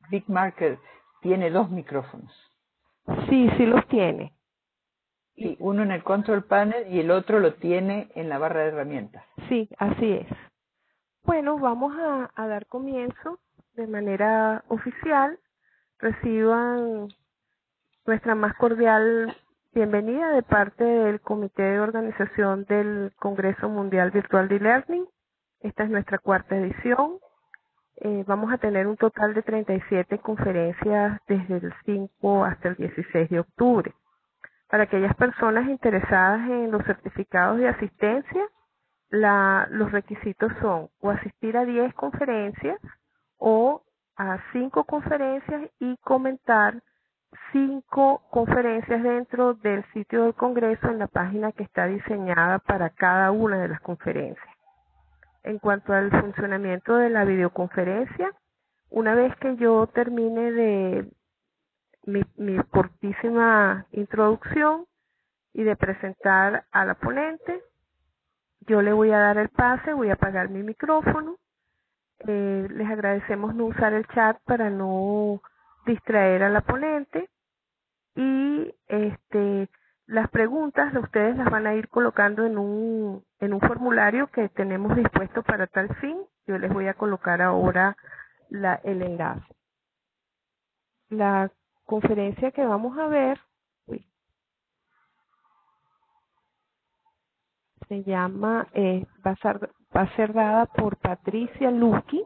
Big Marker tiene dos micrófonos. Sí, sí los tiene. Sí, uno en el control panel y el otro lo tiene en la barra de herramientas. Sí, así es. Bueno, vamos a dar comienzo de manera oficial. Reciban nuestra más cordial bienvenida de parte del Comité de Organización del Congreso Mundial Virtual de Learning. Esta es nuestra cuarta edición. Vamos a tener un total de 37 conferencias desde el 5 hasta el 16 de octubre. Para aquellas personas interesadas en los certificados de asistencia, los requisitos son o asistir a 10 conferencias o a 5 conferencias y comentar 5 conferencias dentro del sitio del Congreso en la página que está diseñada para cada una de las conferencias. En cuanto al funcionamiento de la videoconferencia, una vez que yo termine de mi cortísima introducción y de presentar a la ponente, yo le voy a dar el pase, voy a apagar mi micrófono. Les agradecemos no usar el chat para no distraer a la ponente y las preguntas ustedes las van a ir colocando en un formulario que tenemos dispuesto para tal fin. Yo les voy a colocar ahora el enlace. La conferencia que vamos a ver se llama, va a ser dada por Patricia Lucky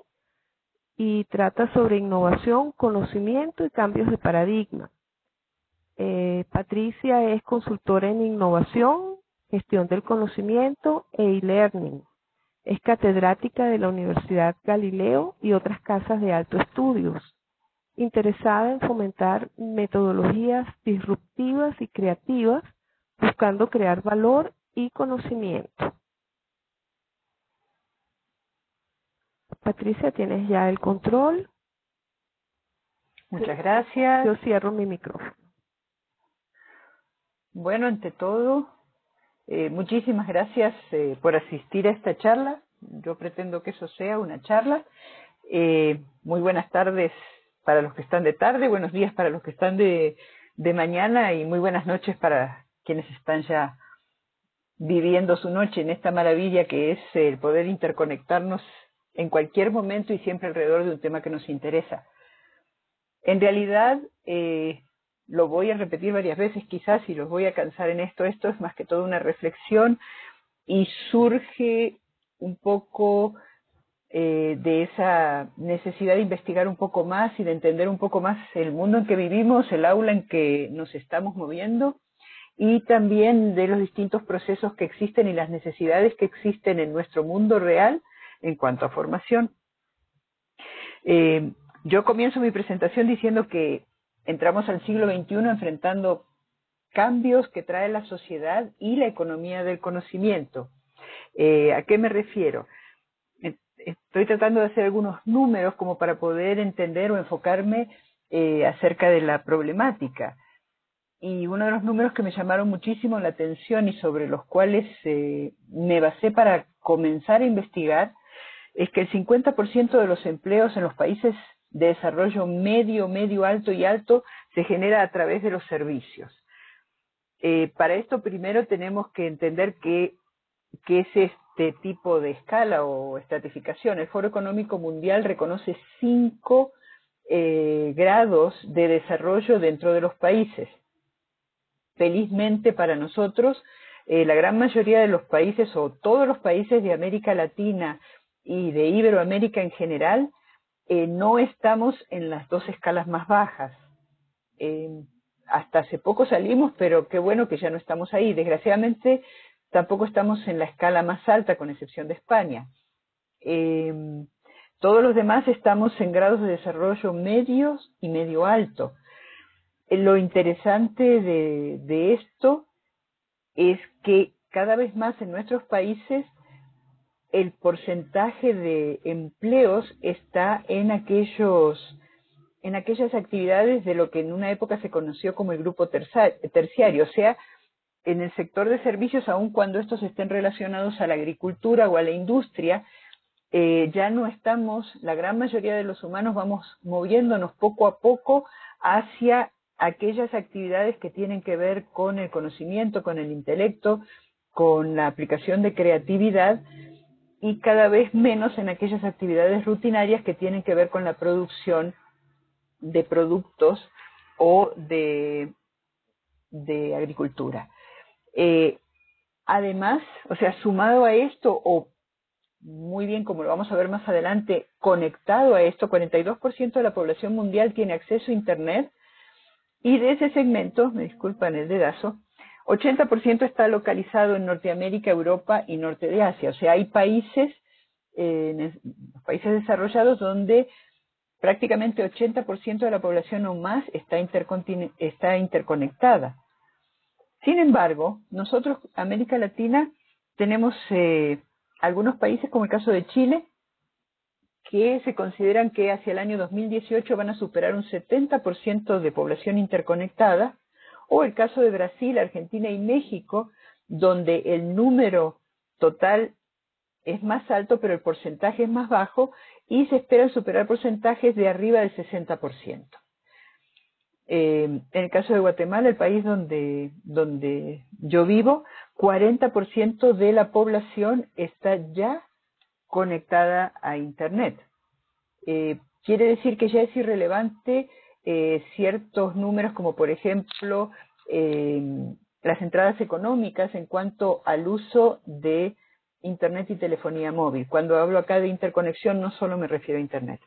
y trata sobre innovación, conocimiento y cambios de paradigma. Patricia es consultora en innovación, gestión del conocimiento e e-learning. Es catedrática de la Universidad Galileo y otras casas de alto estudios, interesada en fomentar metodologías disruptivas y creativas, buscando crear valor y conocimiento. Patricia, tienes ya el control. Muchas gracias. Yo cierro mi micrófono. Bueno, ante todo, muchísimas gracias por asistir a esta charla. Yo pretendo que eso sea una charla. Muy buenas tardes para los que están de tarde, buenos días para los que están de mañana y muy buenas noches para quienes están ya viviendo su noche en esta maravilla que es el poder interconectarnos en cualquier momento y siempre alrededor de un tema que nos interesa. En realidad, lo voy a repetir varias veces quizás y los voy a cansar en esto. Esto es más que todo una reflexión y surge un poco de esa necesidad de investigar un poco más y de entender un poco más el mundo en que vivimos, el aula en que nos estamos moviendo y también de los distintos procesos que existen y las necesidades que existen en nuestro mundo real en cuanto a formación. Yo comienzo mi presentación diciendo que entramos al siglo XXI enfrentando cambios que trae la sociedad y la economía del conocimiento. ¿A qué me refiero? Estoy tratando de hacer algunos números como para poder entender o enfocarme acerca de la problemática. Y uno de los números que me llamaron muchísimo la atención y sobre los cuales me basé para comenzar a investigar es que el 50% de los empleos en los países de desarrollo medio, medio, alto y alto se genera a través de los servicios. Para esto primero tenemos que entender qué es este tipo de escala o estratificación. El Foro Económico Mundial reconoce 5 grados de desarrollo dentro de los países. Felizmente para nosotros, la gran mayoría de los países o todos los países de América Latina y de Iberoamérica en general, no estamos en las 2 escalas más bajas. Hasta hace poco salimos, pero qué bueno que ya no estamos ahí. Desgraciadamente, tampoco estamos en la escala más alta, con excepción de España. Todos los demás estamos en grados de desarrollo medios y medio alto. Lo interesante de esto es que cada vez más en nuestros países el porcentaje de empleos está en aquellas actividades de lo que en una época se conoció como el grupo terciario, o sea, en el sector de servicios, aun cuando estos estén relacionados a la agricultura o a la industria, ya no estamos, la gran mayoría de los humanos vamos moviéndonos poco a poco hacia aquellas actividades que tienen que ver con el conocimiento, con el intelecto, con la aplicación de creatividad, y cada vez menos en aquellas actividades rutinarias que tienen que ver con la producción de productos o de agricultura. Además, o sea, sumado a esto, o muy bien, como lo vamos a ver más adelante, conectado a esto, 42% de la población mundial tiene acceso a Internet, y de ese segmento, me disculpan el dedazo, 80% está localizado en Norteamérica, Europa y norte de Asia. O sea, hay países, los países desarrollados, donde prácticamente 80% de la población o más está interconectada. Sin embargo, nosotros, América Latina, tenemos algunos países, como el caso de Chile, que se consideran que hacia el año 2018 van a superar un 70% de población interconectada, o el caso de Brasil, Argentina y México, donde el número total es más alto, pero el porcentaje es más bajo, y se esperan superar porcentajes de arriba del 60%. En el caso de Guatemala, el país donde yo vivo, 40% de la población está ya conectada a Internet. Quiere decir que ya es irrelevante ciertos números, como por ejemplo las entradas económicas en cuanto al uso de Internet y telefonía móvil. Cuando hablo acá de interconexión, no solo me refiero a Internet.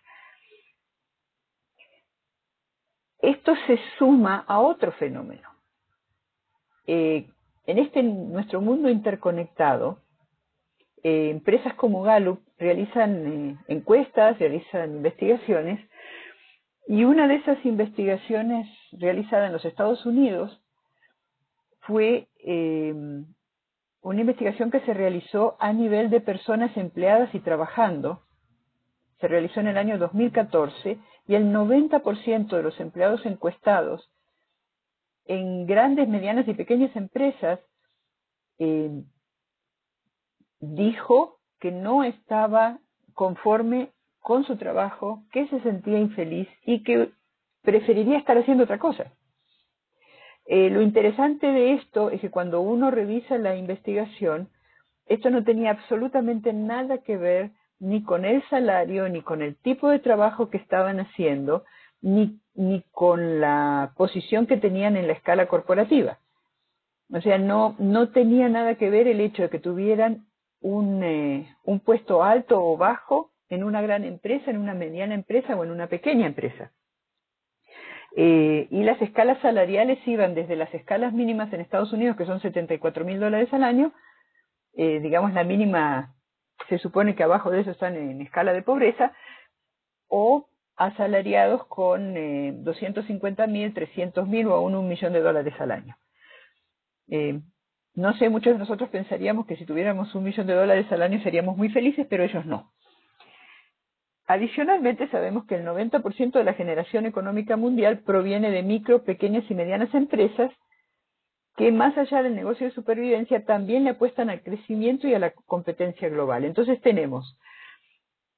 Esto se suma a otro fenómeno. En nuestro mundo interconectado, empresas como Gallup realizan encuestas, realizan investigaciones, y una de esas investigaciones realizada en los Estados Unidos fue una investigación que se realizó a nivel de personas empleadas y trabajando. Se realizó en el año 2014, y el 90% de los empleados encuestados en grandes, medianas y pequeñas empresas dijo que no estaba conforme con su trabajo, que se sentía infeliz y que preferiría estar haciendo otra cosa. Lo interesante de esto es que cuando uno revisa la investigación, esto no tenía absolutamente nada que ver ni con el salario, ni con el tipo de trabajo que estaban haciendo, ni con la posición que tenían en la escala corporativa. O sea, no tenía nada que ver el hecho de que tuvieran un puesto alto o bajo en una gran empresa, en una mediana empresa o en una pequeña empresa. Y las escalas salariales iban desde las escalas mínimas en Estados Unidos, que son $74,000 al año, digamos la mínima, se supone que abajo de eso están en escala de pobreza, o asalariados con 250,000, 300,000 o aún $1,000,000 al año. No sé, muchos de nosotros pensaríamos que si tuviéramos $1,000,000 al año seríamos muy felices, pero ellos no. Adicionalmente, sabemos que el 90% de la generación económica mundial proviene de micro, pequeñas y medianas empresas que, más allá del negocio de supervivencia, también le apuestan al crecimiento y a la competencia global. Entonces tenemos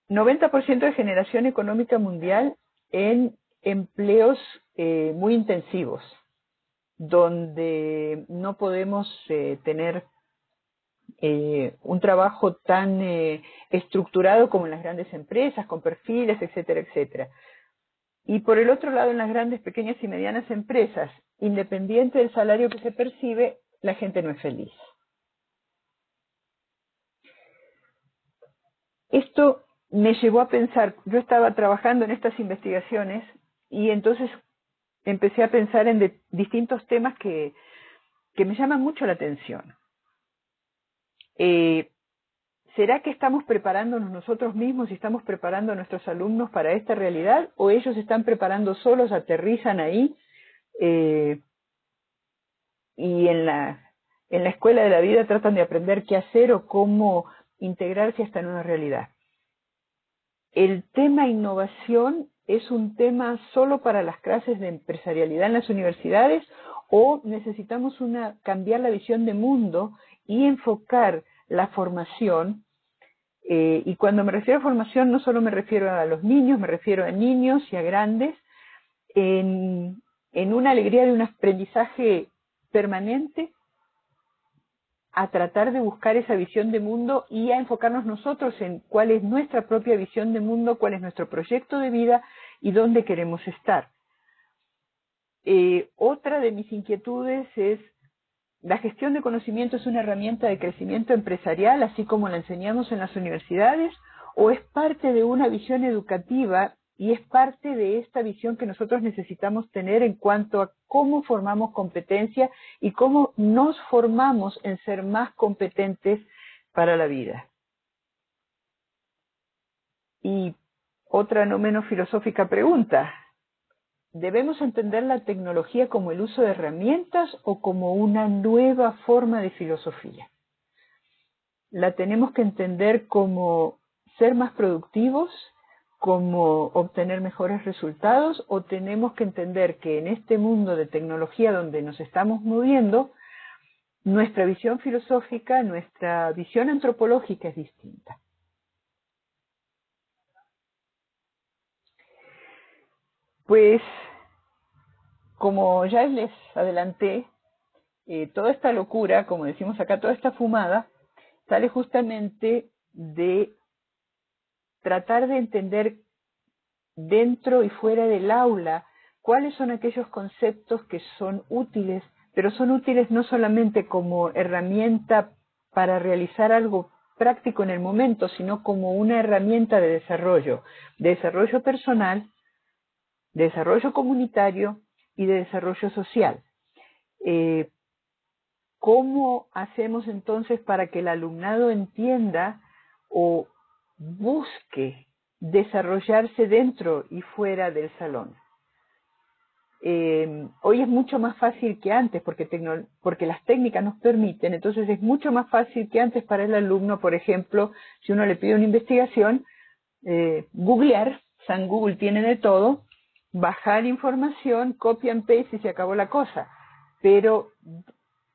90% de generación económica mundial en empleos muy intensivos, donde no podemos tener un trabajo tan estructurado como en las grandes empresas, con perfiles, etcétera, etcétera. Y por el otro lado, en las grandes, pequeñas y medianas empresas, independiente del salario que se percibe, la gente no es feliz. Esto me llevó a pensar, yo estaba trabajando en estas investigaciones y entonces empecé a pensar en distintos temas que me llaman mucho la atención. ¿Será que estamos preparándonos nosotros mismos y estamos preparando a nuestros alumnos para esta realidad? ¿O ellos están preparando solos, aterrizan ahí y en la escuela de la vida tratan de aprender qué hacer o cómo integrarse a esta nueva realidad? ¿El tema innovación es un tema solo para las clases de empresarialidad en las universidades, o necesitamos cambiar la visión de mundo y enfocar la formación Y cuando me refiero a formación, no solo me refiero a los niños, me refiero a niños y a grandes, en una alegría de un aprendizaje permanente, a tratar de buscar esa visión de mundo y a enfocarnos nosotros en cuál es nuestra propia visión de mundo, cuál es nuestro proyecto de vida y dónde queremos estar. Otra de mis inquietudes es: ¿la gestión de conocimiento es una herramienta de crecimiento empresarial, así como la enseñamos en las universidades, o es parte de una visión educativa y es parte de esta visión que nosotros necesitamos tener en cuanto a cómo formamos competencia y cómo nos formamos en ser más competentes para la vida? Y otra no menos filosófica pregunta: ¿debemos entender la tecnología como el uso de herramientas o como una nueva forma de filosofía? ¿La tenemos que entender como ser más productivos, como obtener mejores resultados, o tenemos que entender que en este mundo de tecnología donde nos estamos moviendo, nuestra visión filosófica, nuestra visión antropológica es distinta? Pues, como ya les adelanté, toda esta locura, como decimos acá, toda esta fumada, sale justamente de tratar de entender dentro y fuera del aula cuáles son aquellos conceptos que son útiles, pero son útiles no solamente como herramienta para realizar algo práctico en el momento, sino como una herramienta de desarrollo personal, de desarrollo comunitario y de desarrollo social. ¿Cómo hacemos entonces para que el alumnado entienda o busque desarrollarse dentro y fuera del salón? Hoy es mucho más fácil que antes porque las técnicas nos permiten, entonces es mucho más fácil que antes para el alumno, por ejemplo, si uno le pide una investigación, googlear, San Google tiene de todo, bajar información, copy and paste y se acabó la cosa. Pero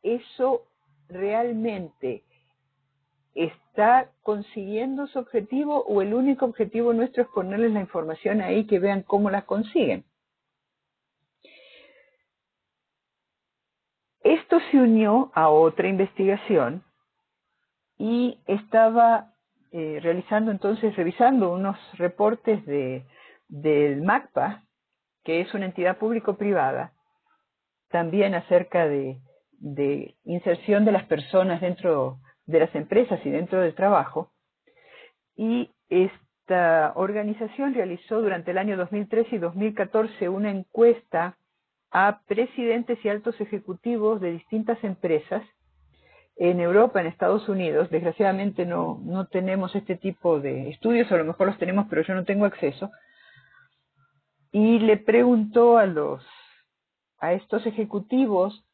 ¿eso realmente está consiguiendo su objetivo o el único objetivo nuestro es ponerles la información ahí que vean cómo la consiguen? Esto se unió a otra investigación y estaba revisando unos reportes del MACPA, que es una entidad público-privada, también acerca de inserción de las personas dentro de las empresas y dentro del trabajo. Y esta organización realizó durante el año 2013 y 2014 una encuesta a presidentes y altos ejecutivos de distintas empresas en Europa, en Estados Unidos. Desgraciadamente no tenemos este tipo de estudios, a lo mejor los tenemos, pero yo no tengo acceso. Y le preguntó a estos ejecutivos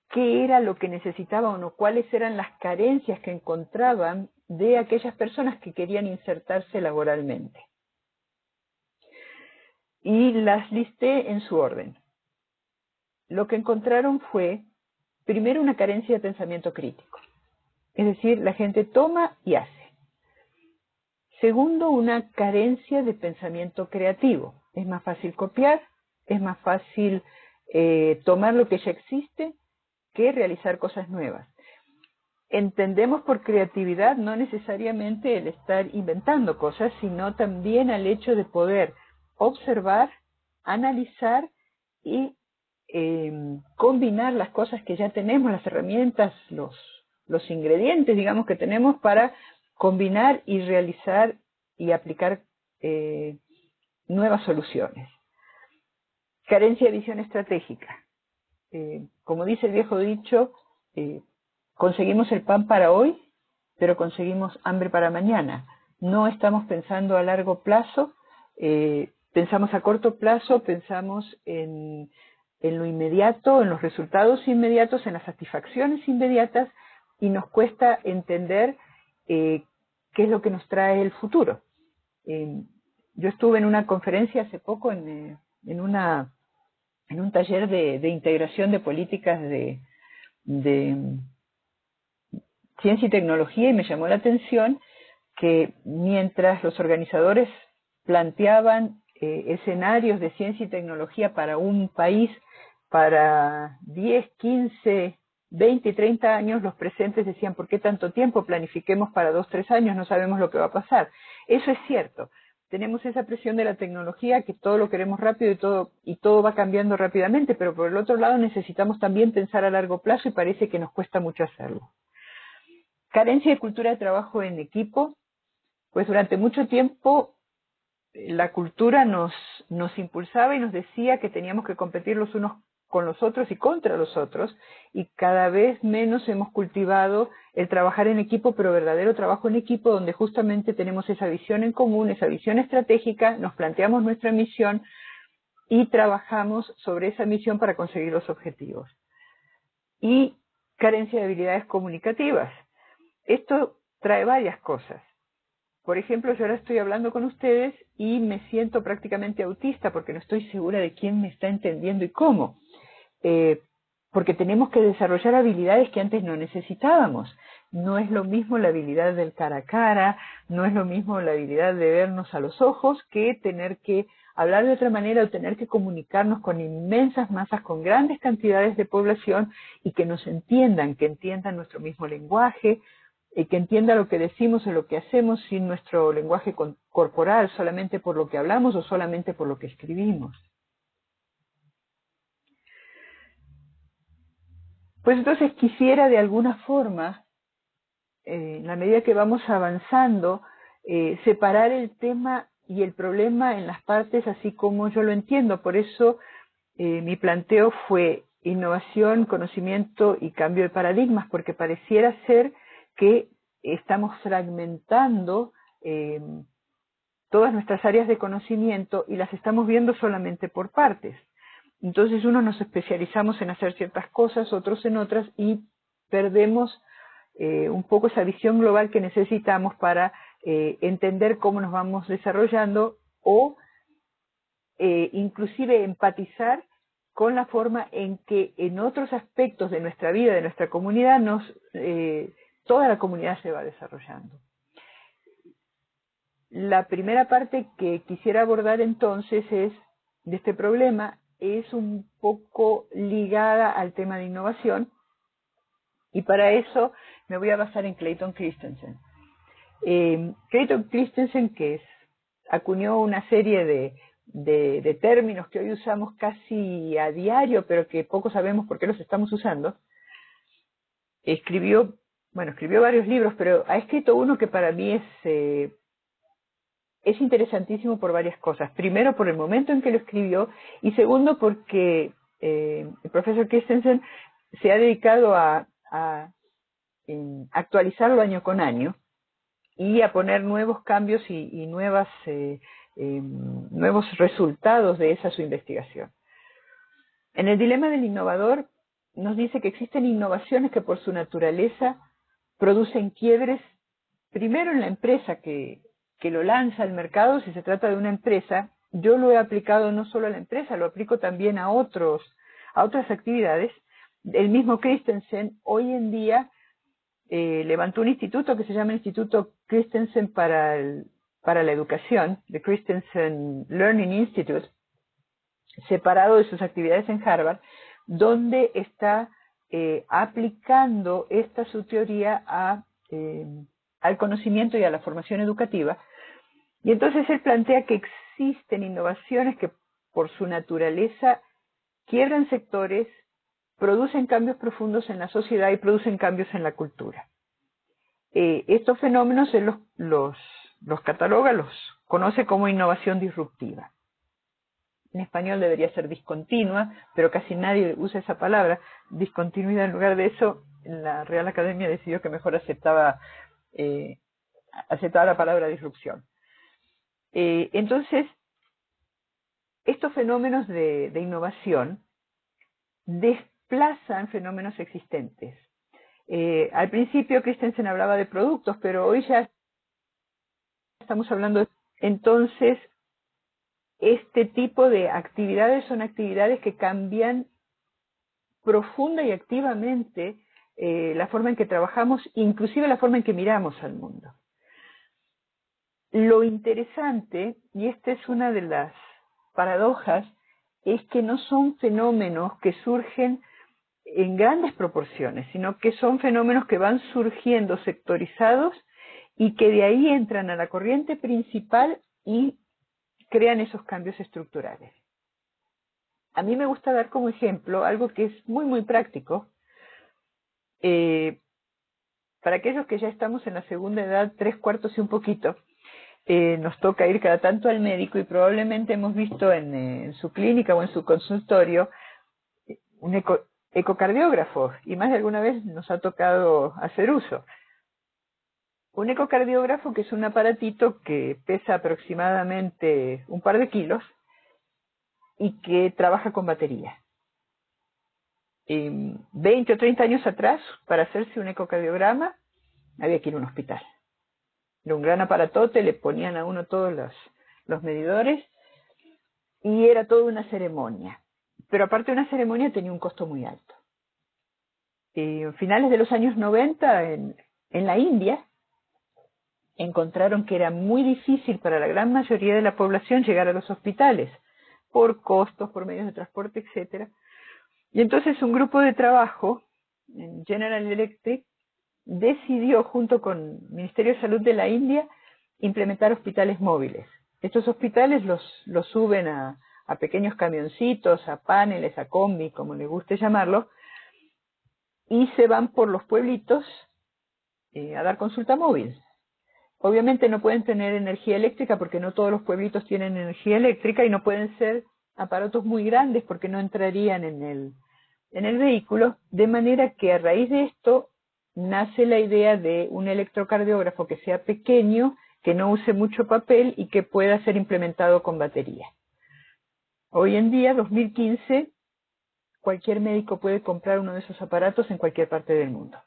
qué era lo que necesitaban o cuáles eran las carencias que encontraban de aquellas personas que querían insertarse laboralmente. Y las listé en su orden. Lo que encontraron fue, primero, una carencia de pensamiento crítico. Es decir, la gente toma y hace. Segundo, una carencia de pensamiento creativo. Es más fácil copiar, es más fácil tomar lo que ya existe que realizar cosas nuevas. Entendemos por creatividad no necesariamente el estar inventando cosas, sino también al hecho de poder observar, analizar y combinar las cosas que ya tenemos, las herramientas, los ingredientes, digamos, que tenemos para combinar y realizar y aplicar nuevas soluciones. Carencia de visión estratégica. Como dice el viejo dicho, conseguimos el pan para hoy, pero conseguimos hambre para mañana. No estamos pensando a largo plazo, pensamos a corto plazo, pensamos en lo inmediato, en los resultados inmediatos, en las satisfacciones inmediatas, y nos cuesta entender qué es lo que nos trae el futuro. Yo estuve en una conferencia hace poco, en un taller de integración de políticas de ciencia y tecnología y me llamó la atención que mientras los organizadores planteaban escenarios de ciencia y tecnología para un país para 10, 15, 20 y 30 años, los presentes decían, ¿por qué tanto tiempo? Planifiquemos para 2, 3 años, no sabemos lo que va a pasar. Eso es cierto. Tenemos esa presión de la tecnología, que todo lo queremos rápido y todo va cambiando rápidamente, pero por el otro lado necesitamos también pensar a largo plazo y parece que nos cuesta mucho hacerlo. Carencia de cultura de trabajo en equipo. Pues durante mucho tiempo la cultura nos impulsaba y nos decía que teníamos que competir los unos con los otros y contra los otros, y cada vez menos hemos cultivado el trabajar en equipo, pero verdadero trabajo en equipo, donde justamente tenemos esa visión en común, esa visión estratégica, nos planteamos nuestra misión y trabajamos sobre esa misión para conseguir los objetivos. Y carencia de habilidades comunicativas. Esto trae varias cosas. Por ejemplo, yo ahora estoy hablando con ustedes y me siento prácticamente autista porque no estoy segura de quién me está entendiendo y cómo. Porque tenemos que desarrollar habilidades que antes no necesitábamos. No es lo mismo la habilidad del cara a cara, no es lo mismo la habilidad de vernos a los ojos que tener que hablar de otra manera o tener que comunicarnos con inmensas masas, con grandes cantidades de población y que nos entiendan, que entiendan nuestro mismo lenguaje, que entienda lo que decimos o lo que hacemos sin nuestro lenguaje corporal, solamente por lo que hablamos o solamente por lo que escribimos. Pues entonces quisiera de alguna forma, en la medida que vamos avanzando, separar el tema y el problema en las partes así como yo lo entiendo. Por eso mi planteo fue innovación, conocimiento y cambio de paradigmas, porque pareciera ser que estamos fragmentando todas nuestras áreas de conocimiento y las estamos viendo solamente por partes. Entonces unos nos especializamos en hacer ciertas cosas, otros en otras, y perdemos un poco esa visión global que necesitamos para entender cómo nos vamos desarrollando o inclusive empatizar con la forma en que en otros aspectos de nuestra vida, de nuestra comunidad, toda la comunidad se va desarrollando. La primera parte que quisiera abordar entonces de este problema es un poco ligada al tema de innovación, y para eso me voy a basar en Clayton Christensen. Clayton Christensen, que acuñó una serie de términos que hoy usamos casi a diario, pero que poco sabemos por qué los estamos usando, escribió varios libros, pero ha escrito uno que para mí es interesantísimo por varias cosas. Primero, por el momento en que lo escribió, y segundo, porque el profesor Christensen se ha dedicado a actualizarlo año con año y a poner nuevos cambios y nuevos resultados de esa su investigación. En el dilema del innovador nos dice que existen innovaciones que por su naturaleza producen quiebres, primero en la empresa que lo lanza al mercado. Si se trata de una empresa, yo lo he aplicado no solo a la empresa, lo aplico también a otras actividades. El mismo Christensen hoy en día levantó un instituto que se llama Instituto Christensen para la Educación, the Christensen Learning Institute, separado de sus actividades en Harvard, donde está aplicando su teoría al conocimiento y a la formación educativa. Y entonces él plantea que existen innovaciones que por su naturaleza quiebran sectores, producen cambios profundos en la sociedad y producen cambios en la cultura. Estos fenómenos él los cataloga, los conoce como innovación disruptiva. En español debería ser discontinua, pero casi nadie usa esa palabra, discontinuidad. En lugar de eso, la Real Academia decidió que mejor aceptaba la palabra disrupción. Entonces, estos fenómenos de innovación desplazan fenómenos existentes. Al principio Christensen hablaba de productos, pero hoy ya estamos hablando de... Entonces, este tipo de actividades son actividades que cambian profunda y activamente la forma en que trabajamos, inclusive la forma en que miramos al mundo. Lo interesante, y esta es una de las paradojas, es que no son fenómenos que surgen en grandes proporciones, sino que son fenómenos que van surgiendo sectorizados y que de ahí entran a la corriente principal y crean esos cambios estructurales. A mí me gusta dar como ejemplo algo que es muy, muy práctico. Para aquellos que ya estamos en la segunda edad, 3/4 y un poquito, nos toca ir cada tanto al médico y probablemente hemos visto en su clínica o en su consultorio un ecocardiógrafo y más de alguna vez nos ha tocado hacer uso. Un ecocardiógrafo, que es un aparatito que pesa aproximadamente un par de kilos y que trabaja con batería. 20 o 30 años atrás, para hacerse un ecocardiograma, había que ir a un hospital. Era un gran aparatote, le ponían a uno todos los medidores y era toda una ceremonia. Pero aparte de una ceremonia tenía un costo muy alto. A finales de los años 90, en la India, encontraron que era muy difícil para la gran mayoría de la población llegar a los hospitales, por costos, por medios de transporte, etcétera. Y entonces un grupo de trabajo, en General Electric, decidió, junto con el Ministerio de Salud de la India, implementar hospitales móviles. Estos hospitales los suben a pequeños camioncitos, a paneles, a combi, como le guste llamarlo, y se van por los pueblitos a dar consulta móvil. Obviamente no pueden tener energía eléctrica porque no todos los pueblitos tienen energía eléctrica y no pueden ser aparatos muy grandes porque no entrarían en el vehículo, de manera que a raíz de esto nace la idea de un electrocardiógrafo que sea pequeño, que no use mucho papel y que pueda ser implementado con batería. Hoy en día, 2015, cualquier médico puede comprar uno de esos aparatos en cualquier parte del mundo.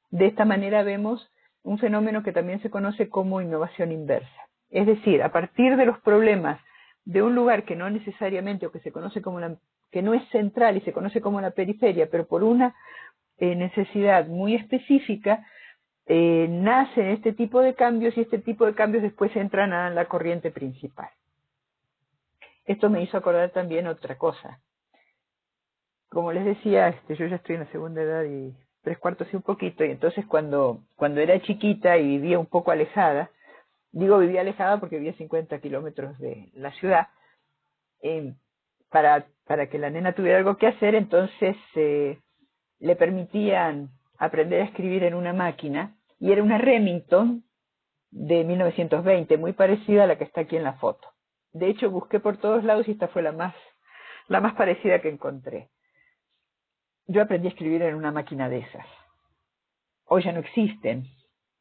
De esta manera vemos un fenómeno que también se conoce como innovación inversa. Es decir, a partir de los problemas de un lugar que no necesariamente, o que se conoce como que no es central y se conoce como la periferia, pero por una necesidad muy específica, nacen este tipo de cambios y este tipo de cambios después entran a la corriente principal. Esto me hizo acordar también otra cosa. Como les decía, yo ya estoy en la segunda edad y 3/4 y un poquito, y entonces cuando era chiquita y vivía un poco alejada, digo vivía alejada porque vivía 50 kilómetros de la ciudad, para que la nena tuviera algo que hacer, entonces le permitían aprender a escribir en una máquina, y era una Remington de 1920, muy parecida a la que está aquí en la foto. De hecho, busqué por todos lados y esta fue la más parecida que encontré. Yo aprendí a escribir en una máquina de esas. Hoy ya no existen.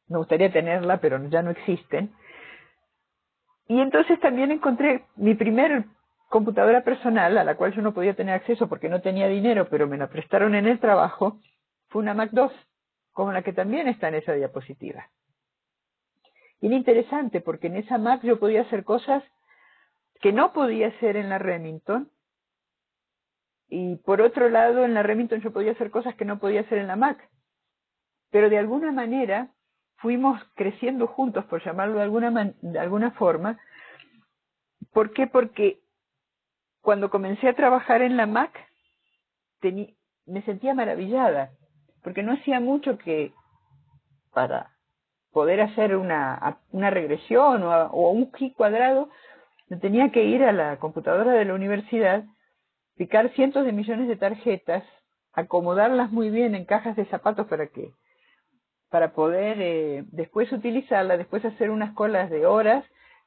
Me gustaría tenerla, pero ya no existen. Y entonces también encontré mi primer computadora personal, a la cual yo no podía tener acceso porque no tenía dinero, pero me la prestaron en el trabajo, fue una Mac II, como la que también está en esa diapositiva. Y era interesante porque en esa Mac yo podía hacer cosas que no podía hacer en la Remington, y por otro lado en la Remington yo podía hacer cosas que no podía hacer en la Mac. Pero de alguna manera fuimos creciendo juntos, por llamarlo de alguna forma. ¿Por qué? Porque cuando comencé a trabajar en la Mac, me sentía maravillada, porque no hacía mucho que para poder hacer una regresión o un pi cuadrado, me tenía que ir a la computadora de la universidad, picar cientos de millones de tarjetas, acomodarlas muy bien en cajas de zapatos para poder después utilizarla, después hacer unas colas de horas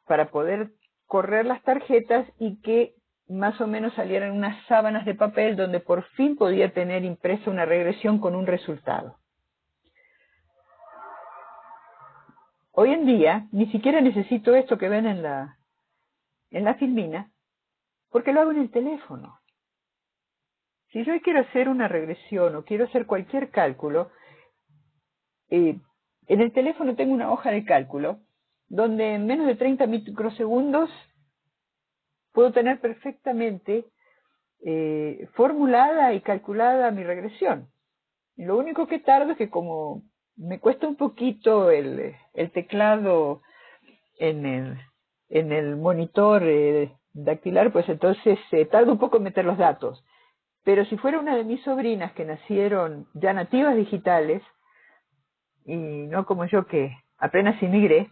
para poder correr las tarjetas y que más o menos salieran unas sábanas de papel donde por fin podía tener impresa una regresión con un resultado. Hoy en día ni siquiera necesito esto que ven en la filmina, porque lo hago en el teléfono. Si yo quiero hacer una regresión o quiero hacer cualquier cálculo, en el teléfono tengo una hoja de cálculo donde en menos de 30 microsegundos puedo tener perfectamente formulada y calculada mi regresión. Lo único que tardo es que como me cuesta un poquito el teclado en el monitor dactilar, pues entonces tardo un poco en meter los datos. Pero si fuera una de mis sobrinas que nacieron ya nativas digitales, y no como yo que apenas inmigré,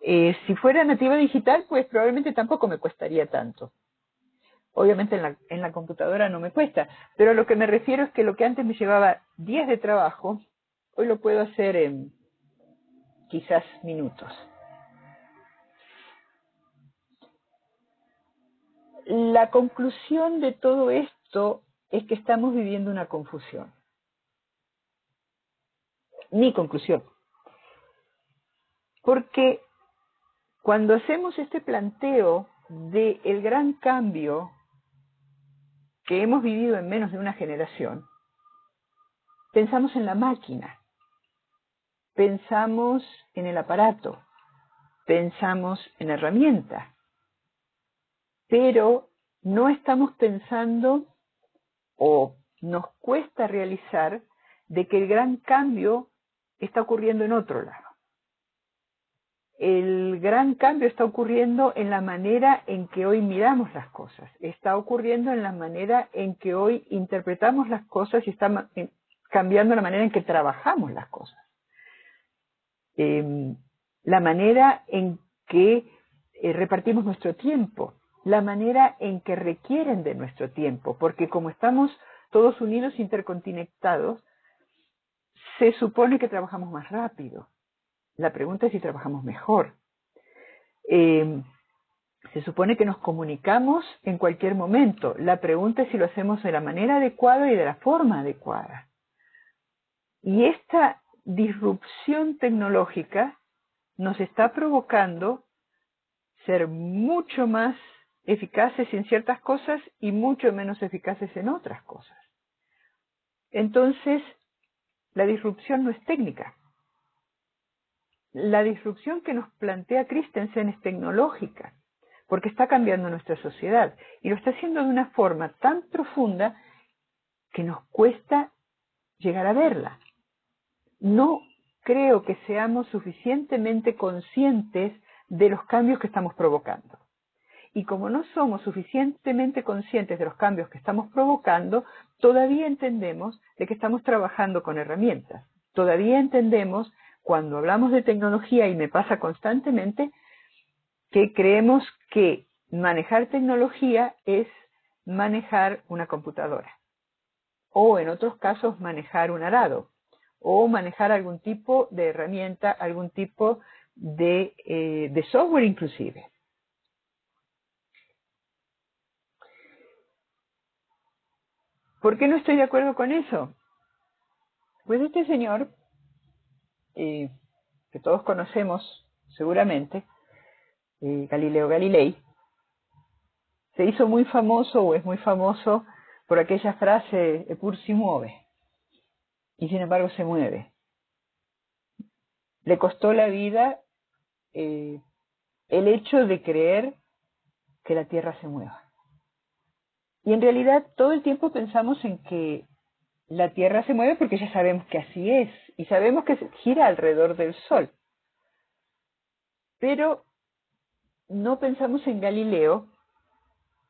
si fuera nativa digital, pues probablemente tampoco me costaría tanto. Obviamente en la computadora no me cuesta, pero a lo que me refiero es que lo que antes me llevaba días de trabajo, hoy lo puedo hacer en quizás minutos. La conclusión de todo esto es que estamos viviendo una confusión. Mi conclusión. Porque cuando hacemos este planteo del gran cambio que hemos vivido en menos de una generación, pensamos en la máquina, pensamos en el aparato, pensamos en la herramienta, pero no estamos pensando o nos cuesta realizar de que el gran cambio está ocurriendo en otro lado. El gran cambio está ocurriendo en la manera en que hoy miramos las cosas, está ocurriendo en la manera en que hoy interpretamos las cosas y está cambiando la manera en que trabajamos las cosas. La manera en que repartimos nuestro tiempo, la manera en que requieren de nuestro tiempo, porque como estamos todos unidos, interconectados, se supone que trabajamos más rápido. La pregunta es si trabajamos mejor. Se supone que nos comunicamos en cualquier momento. La pregunta es si lo hacemos de la manera adecuada y de la forma adecuada. Y esta disrupción tecnológica nos está provocando ser mucho más eficaces en ciertas cosas y mucho menos eficaces en otras cosas. Entonces, la disrupción no es técnica. La disrupción que nos plantea Christensen es tecnológica, porque está cambiando nuestra sociedad y lo está haciendo de una forma tan profunda que nos cuesta llegar a verla. No creo que seamos suficientemente conscientes de los cambios que estamos provocando. Y como no somos suficientemente conscientes de los cambios que estamos provocando, todavía entendemos de que estamos trabajando con herramientas. Todavía entendemos, cuando hablamos de tecnología, y me pasa constantemente, que creemos que manejar tecnología es manejar una computadora. O en otros casos manejar un arado. O manejar algún tipo de herramienta, algún tipo de software inclusive. ¿Por qué no estoy de acuerdo con eso? Pues este señor, que todos conocemos seguramente, Galileo Galilei, se hizo muy famoso o es muy famoso por aquella frase, eppur si muove, y sin embargo se mueve. Le costó la vida el hecho de creer que la Tierra se mueva. Y en realidad todo el tiempo pensamos en que la Tierra se mueve porque ya sabemos que así es, y sabemos que gira alrededor del Sol. Pero no pensamos en Galileo,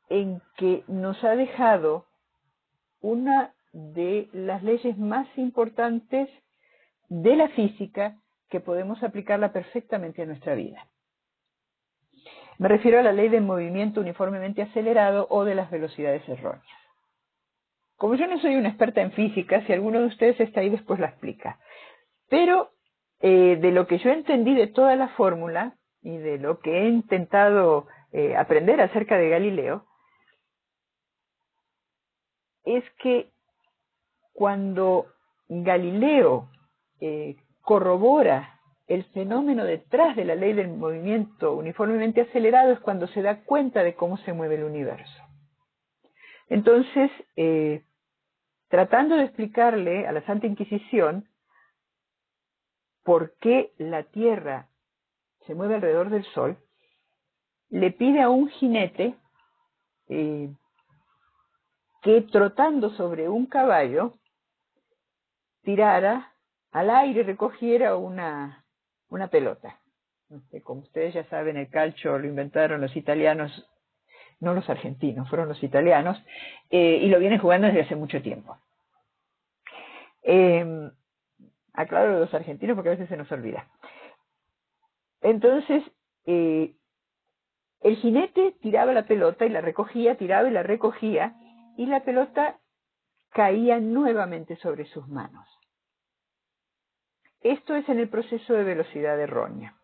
en que nos ha dejado una de las leyes más importantes de la física que podemos aplicarla perfectamente a nuestra vida. Me refiero a la ley del movimiento uniformemente acelerado o de las velocidades erróneas. Como yo no soy una experta en física, si alguno de ustedes está ahí después la explica. Pero de lo que yo entendí de toda la fórmula y de lo que he intentado aprender acerca de Galileo, es que cuando Galileo corrobora el fenómeno detrás de la ley del movimiento uniformemente acelerado, es cuando se da cuenta de cómo se mueve el universo. Entonces, tratando de explicarle a la Santa Inquisición por qué la Tierra se mueve alrededor del Sol, le pide a un jinete que trotando sobre un caballo tirara al aire, recogiera una pelota. Como ustedes ya saben, el calcio lo inventaron los italianos, no los argentinos, fueron los italianos, y lo vienen jugando desde hace mucho tiempo. Aclaro los argentinos porque a veces se nos olvida. Entonces, el jinete tiraba la pelota y la recogía, tiraba y la recogía, y la pelota caía nuevamente sobre sus manos. Esto es en el proceso de velocidad errónea.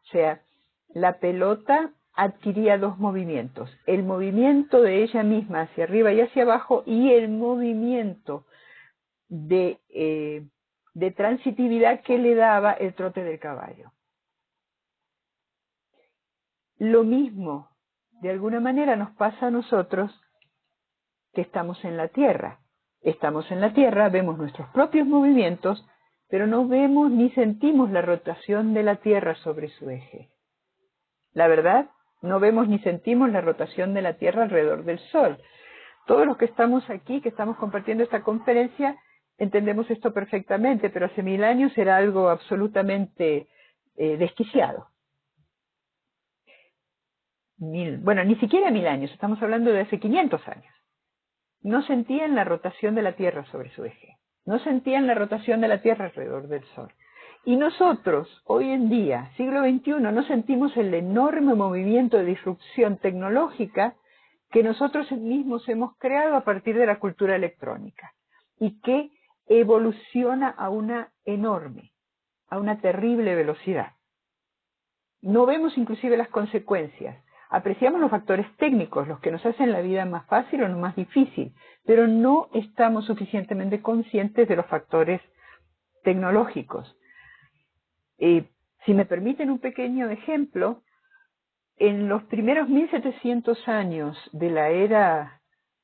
O sea, la pelota adquiría dos movimientos, el movimiento de ella misma hacia arriba y hacia abajo y el movimiento de transitividad que le daba el trote del caballo. Lo mismo, de alguna manera, nos pasa a nosotros que estamos en la Tierra. Estamos en la Tierra, vemos nuestros propios movimientos, pero no vemos ni sentimos la rotación de la Tierra sobre su eje. La verdad, no vemos ni sentimos la rotación de la Tierra alrededor del Sol. Todos los que estamos aquí, que estamos compartiendo esta conferencia, entendemos esto perfectamente, pero hace 1000 años era algo absolutamente desquiciado. Bueno, ni siquiera 1000 años, estamos hablando de hace 500 años. No sentían la rotación de la Tierra sobre su eje, no sentían la rotación de la Tierra alrededor del Sol. Y nosotros, hoy en día, siglo XXI, no sentimos el enorme movimiento de disrupción tecnológica que nosotros mismos hemos creado a partir de la cultura electrónica y que evoluciona a una enorme, a una terrible velocidad. No vemos inclusive las consecuencias. Apreciamos los factores técnicos, los que nos hacen la vida más fácil o más difícil, pero no estamos suficientemente conscientes de los factores tecnológicos. Si me permiten un pequeño ejemplo, en los primeros 1700 años de la era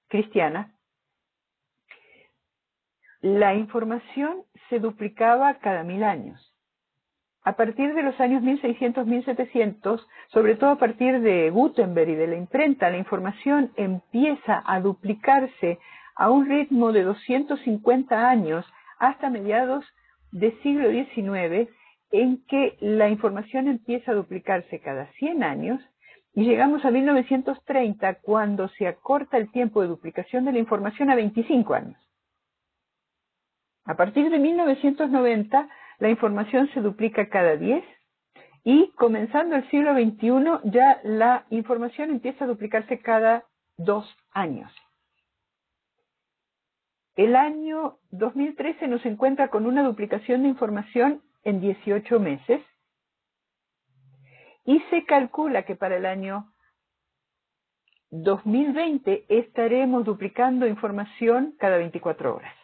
cristiana, la información se duplicaba cada 1000 años. A partir de los años 1600, 1700, sobre todo a partir de Gutenberg y de la imprenta, la información empieza a duplicarse a un ritmo de 250 años hasta mediados del siglo XIX, en que la información empieza a duplicarse cada 100 años y llegamos a 1930 cuando se acorta el tiempo de duplicación de la información a 25 años. A partir de 1990 la información se duplica cada 10 y comenzando el siglo XXI ya la información empieza a duplicarse cada 2 años. El año 2013 nos encuentra con una duplicación de información en 18 meses y se calcula que para el año 2020 estaremos duplicando información cada 24 horas.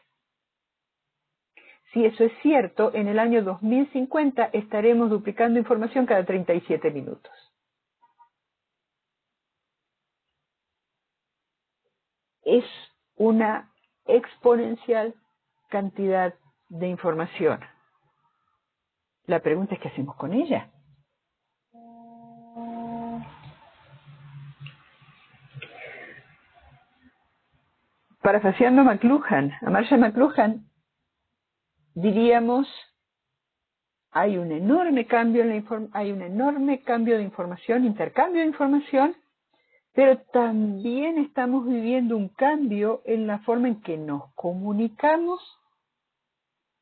Si eso es cierto, en el año 2050 estaremos duplicando información cada 37 minutos. Es una exponencial cantidad de información. La pregunta es, ¿qué hacemos con ella? Parafraseando a Marshall McLuhan, diríamos, hay un enorme cambio de información, intercambio de información, pero también estamos viviendo un cambio en la forma en que nos comunicamos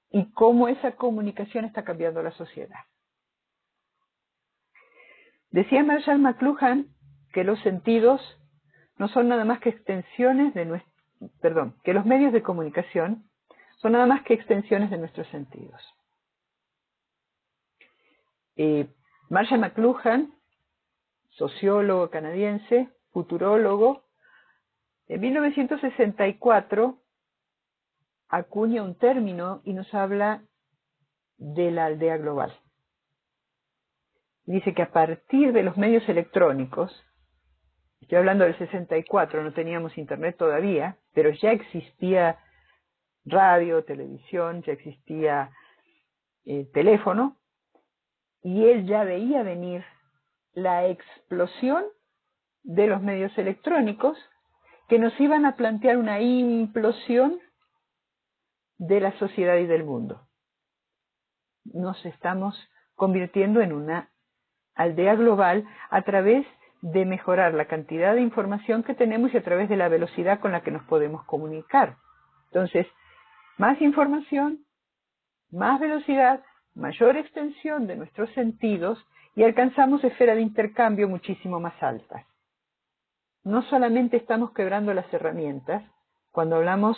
y cómo esa comunicación está cambiando la sociedad. Decía Marshall McLuhan que los sentidos no son nada más que extensiones de que los medios de comunicación son nada más que extensiones de nuestros sentidos. Marshall McLuhan, sociólogo canadiense, futurólogo, en 1964 acuña un término y nos habla de la aldea global. Dice que a partir de los medios electrónicos, estoy hablando del 64, no teníamos internet todavía, pero ya existía radio, televisión, ya existía teléfono, y él ya veía venir la explosión de los medios electrónicos que nos iban a plantear una implosión de la sociedad y del mundo. Nos estamos convirtiendo en una aldea global a través de mejorar la cantidad de información que tenemos y a través de la velocidad con la que nos podemos comunicar. Entonces, más información, más velocidad, mayor extensión de nuestros sentidos y alcanzamos esferas de intercambio muchísimo más altas. No solamente estamos quebrando las herramientas cuando hablamos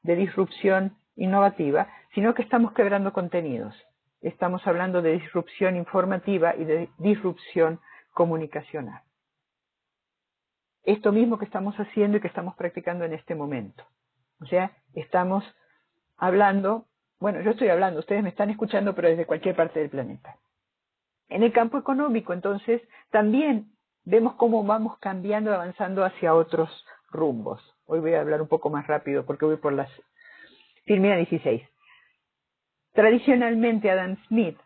de disrupción innovativa, sino que estamos quebrando contenidos. Estamos hablando de disrupción informativa y de disrupción comunicacional. Esto mismo que estamos haciendo y que estamos practicando en este momento. O sea, estamos hablando, bueno, yo estoy hablando, ustedes me están escuchando, pero desde cualquier parte del planeta. En el campo económico, entonces, también vemos cómo vamos cambiando, avanzando hacia otros rumbos. Hoy voy a hablar un poco más rápido porque voy por las Filmina 16. Tradicionalmente Adam Smith,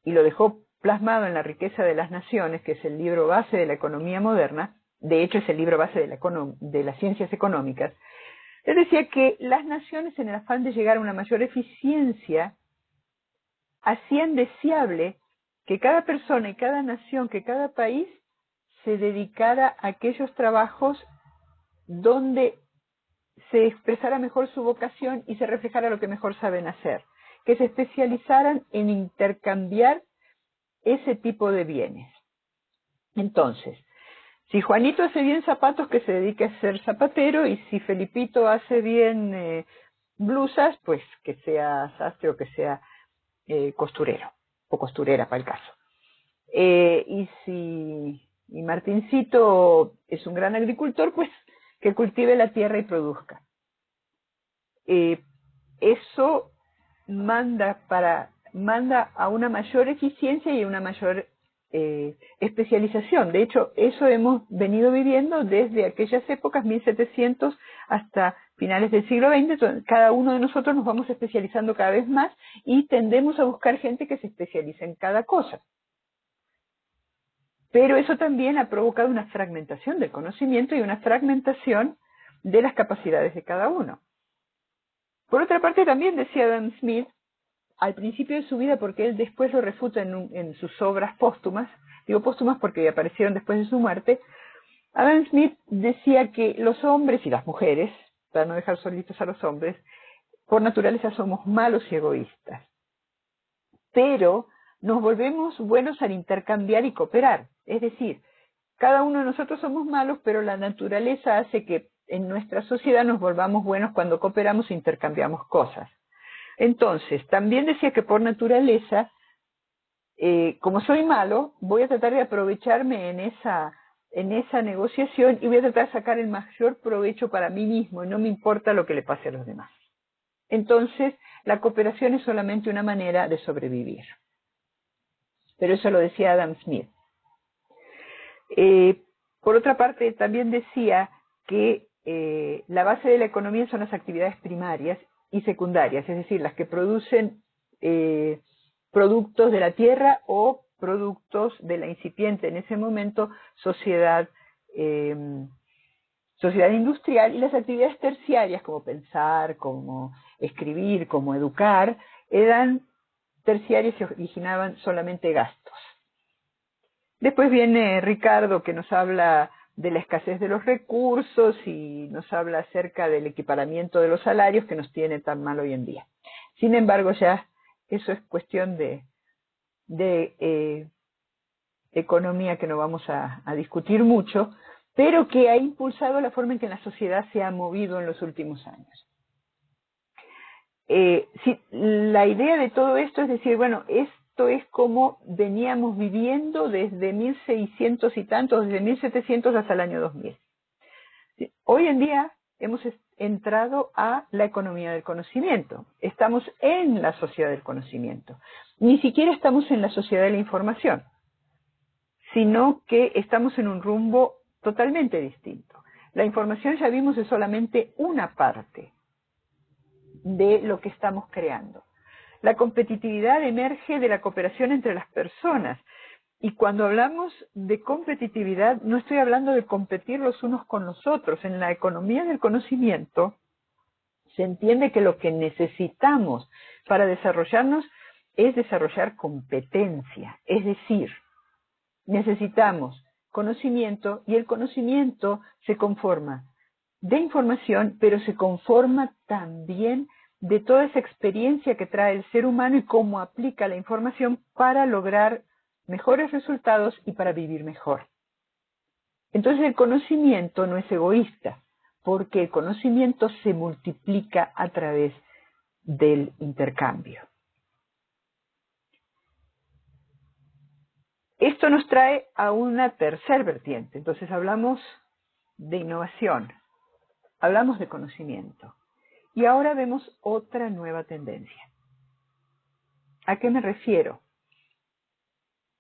y lo dejó plasmado en La riqueza de las naciones, que es el libro base de la economía moderna, de hecho es el libro base de las ciencias económicas, él decía que las naciones, en el afán de llegar a una mayor eficiencia, hacían deseable que cada persona y cada nación, que cada país se dedicara a aquellos trabajos donde se expresara mejor su vocación y se reflejara lo que mejor saben hacer, que se especializaran en intercambiar ese tipo de bienes. Entonces, si Juanito hace bien zapatos, que se dedique a ser zapatero, y si Felipito hace bien blusas, pues que sea sastre o que sea costurero o costurera para el caso. Y si Martincito es un gran agricultor, pues que cultive la tierra y produzca. Eso manda a una mayor eficiencia y a una mayor especialización. De hecho, eso hemos venido viviendo desde aquellas épocas, 1700 hasta finales del siglo XX. Cada uno de nosotros nos vamos especializando cada vez más y tendemos a buscar gente que se especialice en cada cosa. Pero eso también ha provocado una fragmentación del conocimiento y una fragmentación de las capacidades de cada uno. Por otra parte, también decía Adam Smith, al principio de su vida, porque él después lo refuta en sus obras póstumas, digo póstumas porque aparecieron después de su muerte, Adam Smith decía que los hombres y las mujeres, para no dejar solitos a los hombres, por naturaleza somos malos y egoístas. Pero nos volvemos buenos al intercambiar y cooperar. Es decir, cada uno de nosotros somos malos, pero la naturaleza hace que en nuestra sociedad nos volvamos buenos cuando cooperamos e intercambiamos cosas. Entonces, también decía que por naturaleza, como soy malo, voy a tratar de aprovecharme en esa negociación y voy a tratar de sacar el mayor provecho para mí mismo y no me importa lo que le pase a los demás. Entonces, la cooperación es solamente una manera de sobrevivir. Pero eso lo decía Adam Smith. Por otra parte, también decía que la base de la economía son las actividades primarias y secundarias, es decir, las que producen productos de la tierra o productos de la incipiente en ese momento sociedad industrial, y las actividades terciarias como pensar, como escribir, como educar, eran terciarias y originaban solamente gastos. Después viene Ricardo, que nos habla de la escasez de los recursos y nos habla acerca del equiparamiento de los salarios que nos tiene tan mal hoy en día. Sin embargo, ya eso es cuestión de economía que no vamos a discutir mucho, pero que ha impulsado la forma en que la sociedad se ha movido en los últimos años. La idea de todo esto es decir, bueno, esto es como veníamos viviendo desde 1600 y tantos, desde 1700 hasta el año 2000. Hoy en día hemos entrado a la economía del conocimiento. Estamos en la sociedad del conocimiento. Ni siquiera estamos en la sociedad de la información, sino que estamos en un rumbo totalmente distinto. La información, ya vimos, es solamente una parte de lo que estamos creando. La competitividad emerge de la cooperación entre las personas. Y cuando hablamos de competitividad, no estoy hablando de competir los unos con los otros. En la economía del conocimiento, se entiende que lo que necesitamos para desarrollarnos es desarrollar competencia, es decir, necesitamos conocimiento y el conocimiento se conforma de información, pero se conforma también de toda esa experiencia que trae el ser humano y cómo aplica la información para lograr mejores resultados y para vivir mejor. Entonces el conocimiento no es egoísta, porque el conocimiento se multiplica a través del intercambio. Esto nos trae a una tercera vertiente. Entonces hablamos de innovación, hablamos de conocimiento. Y ahora vemos otra nueva tendencia. ¿A qué me refiero?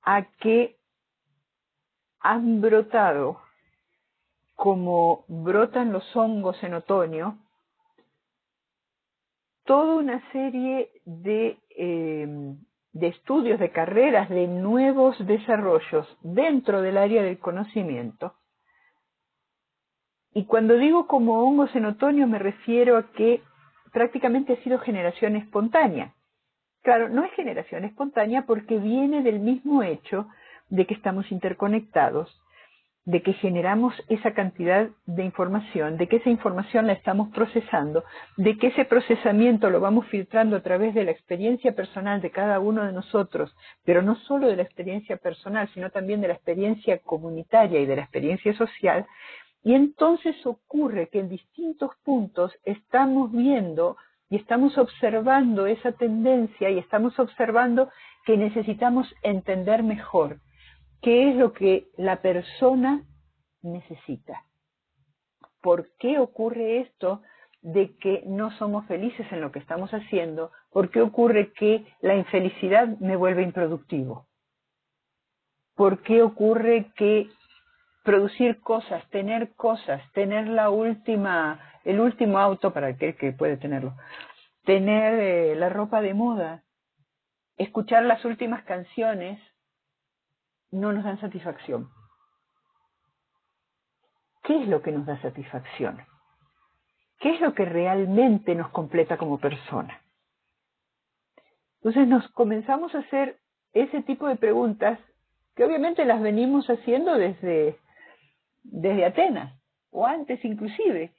A que han brotado, como brotan los hongos en otoño, toda una serie de estudios, de carreras, de nuevos desarrollos dentro del área del conocimiento. Y cuando digo como hongos en otoño me refiero a que prácticamente ha sido generación espontánea. Claro, no es generación espontánea porque viene del mismo hecho de que estamos interconectados, de que generamos esa cantidad de información, de que esa información la estamos procesando, de que ese procesamiento lo vamos filtrando a través de la experiencia personal de cada uno de nosotros, pero no solo de la experiencia personal, sino también de la experiencia comunitaria y de la experiencia social. Y entonces ocurre que en distintos puntos estamos viendo y estamos observando esa tendencia y estamos observando que necesitamos entender mejor qué es lo que la persona necesita. ¿Por qué ocurre esto de que no somos felices en lo que estamos haciendo? ¿Por qué ocurre que la infelicidad me vuelve improductivo? ¿Por qué ocurre que producir cosas, tener el último auto para aquel que puede tenerlo, tener la ropa de moda, escuchar las últimas canciones, no nos dan satisfacción? ¿Qué es lo que nos da satisfacción? ¿Qué es lo que realmente nos completa como persona? Entonces nos comenzamos a hacer ese tipo de preguntas que obviamente las venimos haciendo desde Atenas, o antes inclusive,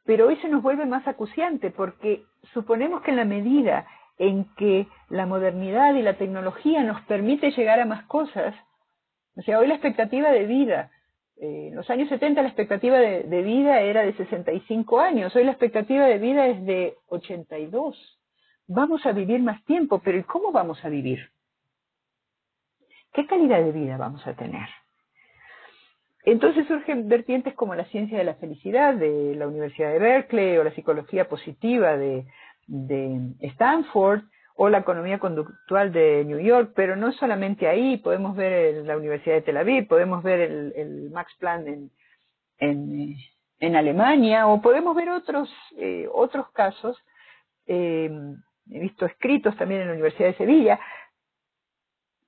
pero hoy se nos vuelve más acuciante porque suponemos que en la medida en que la modernidad y la tecnología nos permite llegar a más cosas, o sea, hoy la expectativa de vida, en los años 70 la expectativa de vida era de 65 años, hoy la expectativa de vida es de 82. Vamos a vivir más tiempo, pero ¿y cómo vamos a vivir? ¿Qué calidad de vida vamos a tener? Entonces surgen vertientes como la ciencia de la felicidad de la Universidad de Berkeley o la psicología positiva de Stanford o la economía conductual de New York, pero no solamente ahí, podemos ver la Universidad de Tel Aviv, podemos ver el Max Planck en Alemania, o podemos ver otros casos, he visto escritos también en la Universidad de Sevilla.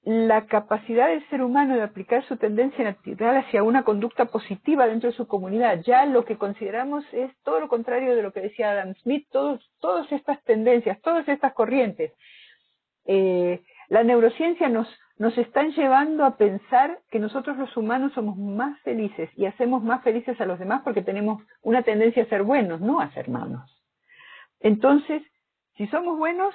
La capacidad del ser humano de aplicar su tendencia natural hacia una conducta positiva dentro de su comunidad, ya lo que consideramos es todo lo contrario de lo que decía Adam Smith, todas estas tendencias, todas estas corrientes. La neurociencia nos están llevando a pensar que nosotros los humanos somos más felices y hacemos más felices a los demás porque tenemos una tendencia a ser buenos, no a ser malos. Entonces, si somos buenos,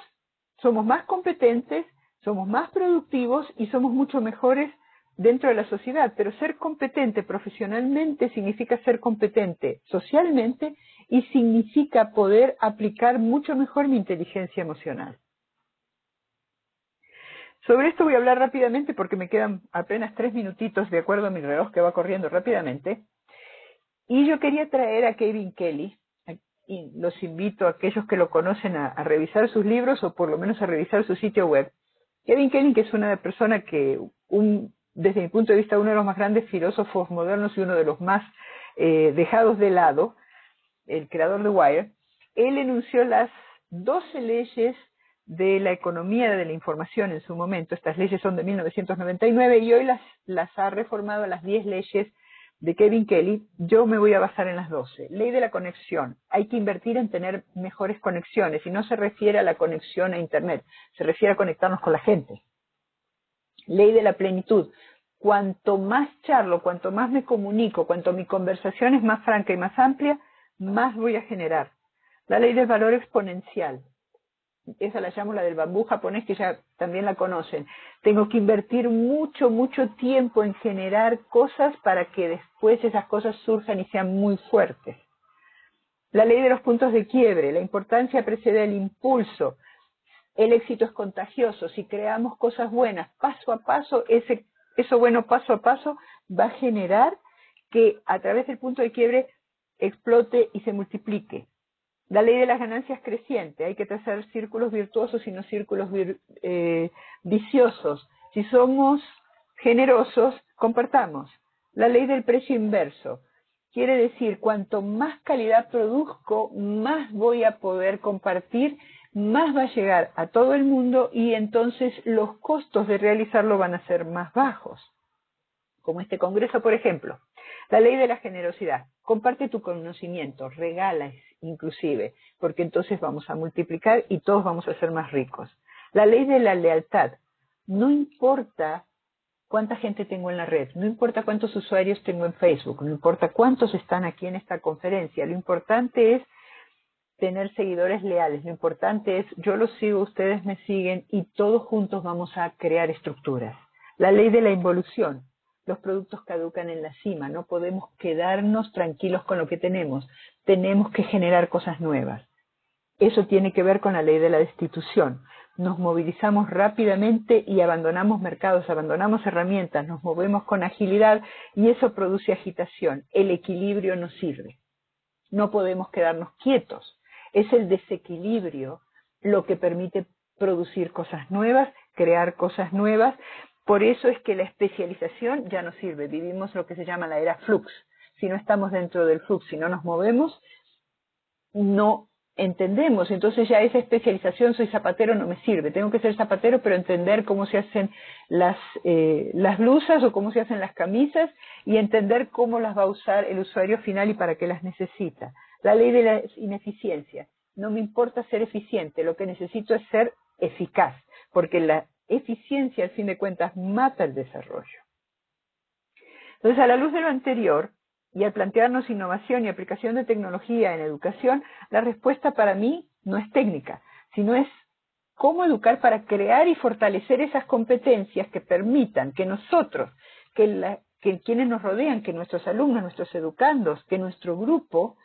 somos más competentes, somos más productivos y somos mucho mejores dentro de la sociedad. Pero ser competente profesionalmente significa ser competente socialmente y significa poder aplicar mucho mejor mi inteligencia emocional. Sobre esto voy a hablar rápidamente porque me quedan apenas 3 minutitos de acuerdo a mi reloj que va corriendo rápidamente. Y yo quería traer a Kevin Kelly, y los invito a aquellos que lo conocen a revisar sus libros o por lo menos a revisar su sitio web. Kevin Kelly, que es una persona que, desde mi punto de vista, uno de los más grandes filósofos modernos y uno de los más dejados de lado, el creador de Wire, él enunció las 12 leyes de la economía de la información en su momento. Estas leyes son de 1999 y hoy las ha reformado a las 10 leyes de Kevin Kelly, yo me voy a basar en las 12. Ley de la conexión. Hay que invertir en tener mejores conexiones y no se refiere a la conexión a Internet, se refiere a conectarnos con la gente. Ley de la plenitud. Cuanto más charlo, cuanto más me comunico, cuanto mi conversación es más franca y más amplia, más voy a generar. La ley del valor exponencial. Esa la llamo la del bambú japonés, que ya también la conocen. Tengo que invertir mucho, mucho tiempo en generar cosas para que después esas cosas surjan y sean muy fuertes. La ley de los puntos de quiebre. La importancia precede el impulso. El éxito es contagioso. Si creamos cosas buenas paso a paso, eso bueno paso a paso va a generar que a través del punto de quiebre explote y se multiplique. La ley de las ganancias creciente. Hay que trazar círculos virtuosos y no círculos viciosos. Si somos generosos, compartamos. La ley del precio inverso. Quiere decir, cuanto más calidad produzco, más voy a poder compartir, más va a llegar a todo el mundo y entonces los costos de realizarlo van a ser más bajos. Como este congreso, por ejemplo. La ley de la generosidad. Comparte tu conocimiento, regala inclusive, porque entonces vamos a multiplicar y todos vamos a ser más ricos. La ley de la lealtad. No importa cuánta gente tengo en la red, no importa cuántos usuarios tengo en Facebook, no importa cuántos están aquí en esta conferencia, lo importante es tener seguidores leales, lo importante es yo los sigo, ustedes me siguen y todos juntos vamos a crear estructuras. La ley de la involución. Los productos caducan en la cima, no podemos quedarnos tranquilos con lo que tenemos que generar cosas nuevas. Eso tiene que ver con la ley de la destitución. Nos movilizamos rápidamente y abandonamos mercados, abandonamos herramientas, nos movemos con agilidad y eso produce agitación. El equilibrio nos sirve. No podemos quedarnos quietos. Es el desequilibrio lo que permite producir cosas nuevas, crear cosas nuevas. Por eso es que la especialización ya no sirve. Vivimos lo que se llama la era flux. Si no estamos dentro del flux, si no nos movemos, no entendemos. Entonces ya esa especialización, soy zapatero, no me sirve. Tengo que ser zapatero, pero entender cómo se hacen las blusas o cómo se hacen las camisas y entender cómo las va a usar el usuario final y para qué las necesita. La ley de la ineficiencia. No me importa ser eficiente, lo que necesito es ser eficaz, porque la eficiencia, al fin de cuentas, mata el desarrollo. Entonces, a la luz de lo anterior, y al plantearnos innovación y aplicación de tecnología en educación, la respuesta para mí no es técnica, sino es cómo educar para crear y fortalecer esas competencias que permitan que nosotros, que quienes nos rodean, que nuestros alumnos, nuestros educandos, que nuestro grupo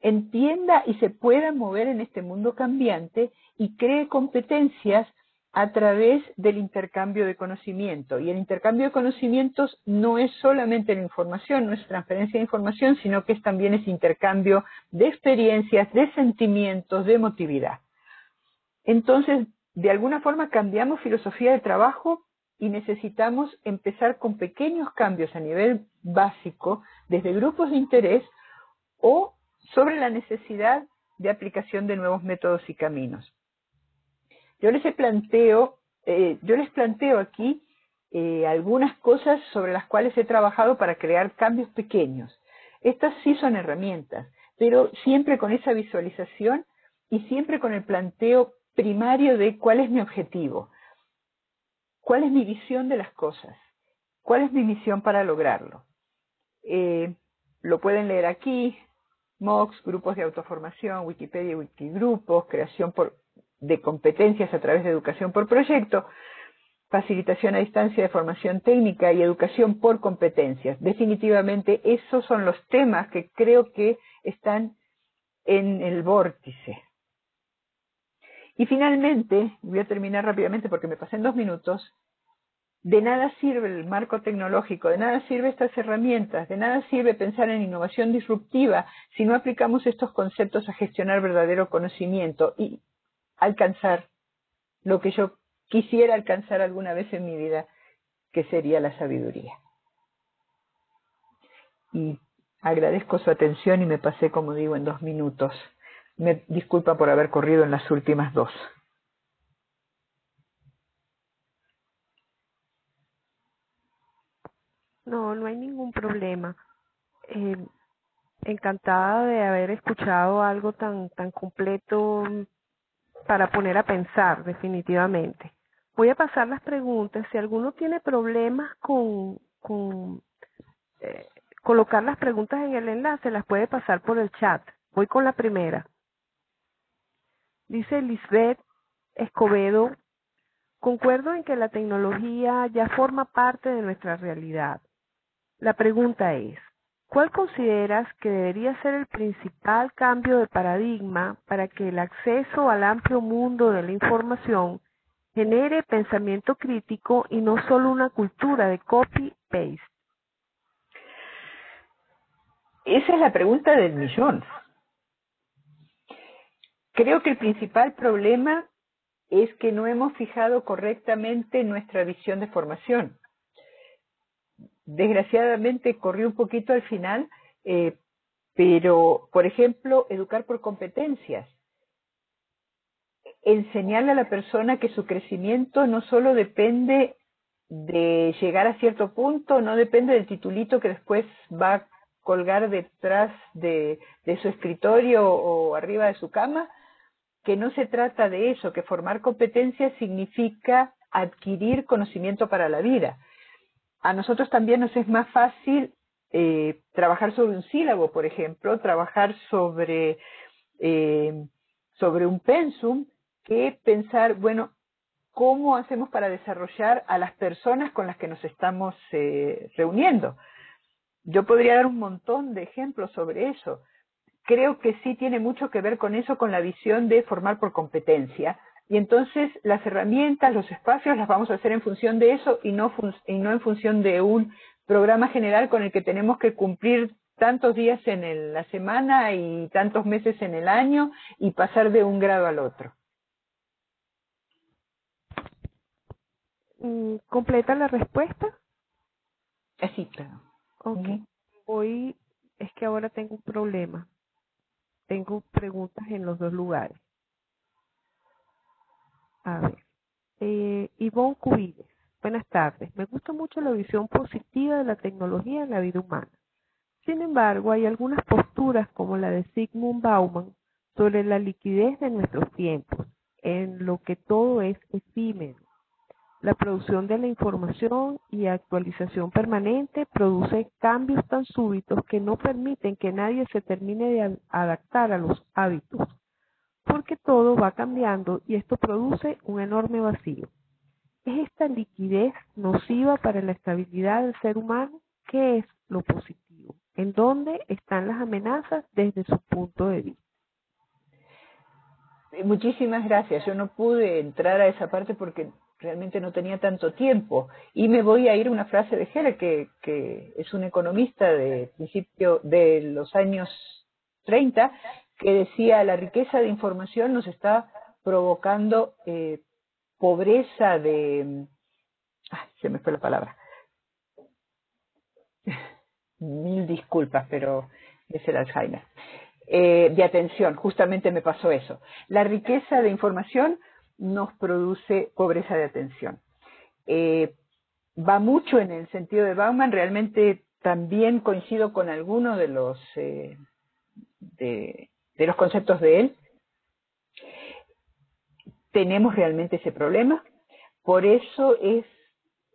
entienda y se pueda mover en este mundo cambiante y cree competencias a través del intercambio de conocimiento. Y el intercambio de conocimientos no es solamente la información, no es transferencia de información, sino que también es intercambio de experiencias, de sentimientos, de emotividad. Entonces, de alguna forma cambiamos filosofía de trabajo y necesitamos empezar con pequeños cambios a nivel básico, desde grupos de interés o sobre la necesidad de aplicación de nuevos métodos y caminos. Yo les planteo aquí algunas cosas sobre las cuales he trabajado para crear cambios pequeños. Estas sí son herramientas, pero siempre con esa visualización y siempre con el planteo primario de cuál es mi objetivo, cuál es mi visión de las cosas, cuál es mi misión para lograrlo. Lo pueden leer aquí, MOOCs, grupos de autoformación, Wikipedia, Wikigrupos, creación de competencias a través de educación por proyecto, facilitación a distancia de formación técnica y educación por competencias. Definitivamente esos son los temas que creo que están en el vórtice. Y finalmente, voy a terminar rápidamente porque me pasé en 2 minutos, de nada sirve el marco tecnológico, de nada sirve estas herramientas, de nada sirve pensar en innovación disruptiva si no aplicamos estos conceptos a gestionar verdadero conocimiento y alcanzar lo que yo quisiera alcanzar alguna vez en mi vida, que sería la sabiduría. Y agradezco su atención y me pasé, como digo, en 2 minutos. Me disculpa por haber corrido en las últimas 2. No, no hay ningún problema. Eh, encantada de haber escuchado algo tan completo para poner a pensar, definitivamente. Voy a pasar las preguntas. Si alguno tiene problemas con eh, colocar las preguntas en el enlace, las puede pasar por el chat. Voy con la primera. Dice Lisbeth Escobedo: concuerdo en que la tecnología ya forma parte de nuestra realidad. La pregunta es, ¿cuál consideras que debería ser el principal cambio de paradigma para que el acceso al amplio mundo de la información genere pensamiento crítico y no solo una cultura de copy-paste? Esa es la pregunta del millón. Creo que el principal problema es que no hemos fijado correctamente nuestra visión de formación. Desgraciadamente corrí un poquito al final, pero, por ejemplo, educar por competencias. Enseñarle a la persona que su crecimiento no solo depende de llegar a cierto punto, no depende del titulito que después va a colgar detrás de su escritorio o arriba de su cama, que no se trata de eso, que formar competencias significa adquirir conocimiento para la vida. A nosotros también nos es más fácil trabajar sobre un sílabo, por ejemplo, trabajar sobre un pensum, que pensar, bueno, ¿cómo hacemos para desarrollar a las personas con las que nos estamos reuniendo? Yo podría dar un montón de ejemplos sobre eso. Creo que sí tiene mucho que ver con eso, con la visión de formar por competencia. Y entonces las herramientas, los espacios, las vamos a hacer en función de eso y no en función de un programa general con el que tenemos que cumplir tantos días en la semana y tantos meses en el año y pasar de un grado al otro. ¿Completa la respuesta? Así, claro. Ok. Hoy es que ahora tengo un problema. Tengo preguntas en los dos lugares. A ver. Ivonne Cubides, buenas tardes. Me gusta mucho la visión positiva de la tecnología en la vida humana. Sin embargo, hay algunas posturas como la de Zygmunt Bauman sobre la liquidez de nuestros tiempos, en lo que todo es efímero. La producción de la información y actualización permanente produce cambios tan súbitos que no permiten que nadie se termine de adaptar a los hábitos, porque todo va cambiando y esto produce un enorme vacío. ¿Es esta liquidez nociva para la estabilidad del ser humano? ¿Qué es lo positivo? ¿En dónde están las amenazas desde su punto de vista? Muchísimas gracias. Yo no pude entrar a esa parte porque realmente no tenía tanto tiempo. Y me voy a ir a una frase de Heller, que es un economista de principio de los años 30, que decía: la riqueza de información nos está provocando pobreza de... se me fue la palabra. Mil disculpas, pero es el Alzheimer. De atención, justamente me pasó eso. La riqueza de información nos produce pobreza de atención. Va mucho en el sentido de Bauman, realmente también coincido con algunos de los conceptos de él. Tenemos realmente ese problema, por eso es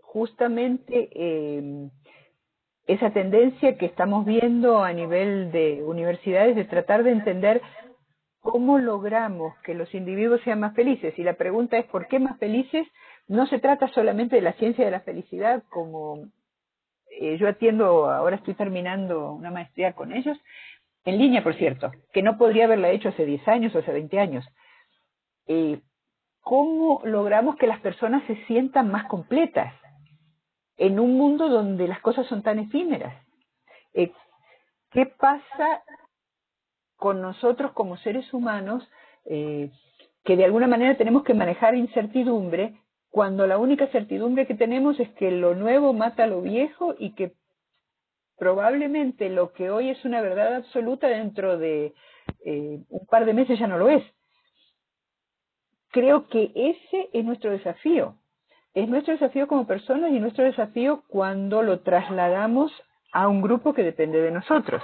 justamente esa tendencia que estamos viendo a nivel de universidades de tratar de entender cómo logramos que los individuos sean más felices. Y la pregunta es: ¿por qué más felices? No se trata solamente de la ciencia de la felicidad, como yo atiendo, ahora estoy terminando una maestría con ellos, en línea, por cierto, que no podría haberla hecho hace 10 años o hace 20 años. ¿Cómo logramos que las personas se sientan más completas en un mundo donde las cosas son tan efímeras? ¿Qué pasa con nosotros como seres humanos, que de alguna manera tenemos que manejar incertidumbre, cuando la única certidumbre que tenemos es que lo nuevo mata a lo viejo y que probablemente lo que hoy es una verdad absoluta dentro de un par de meses ya no lo es? Creo que ese es nuestro desafío. Es nuestro desafío como personas y nuestro desafío cuando lo trasladamos a un grupo que depende de nosotros.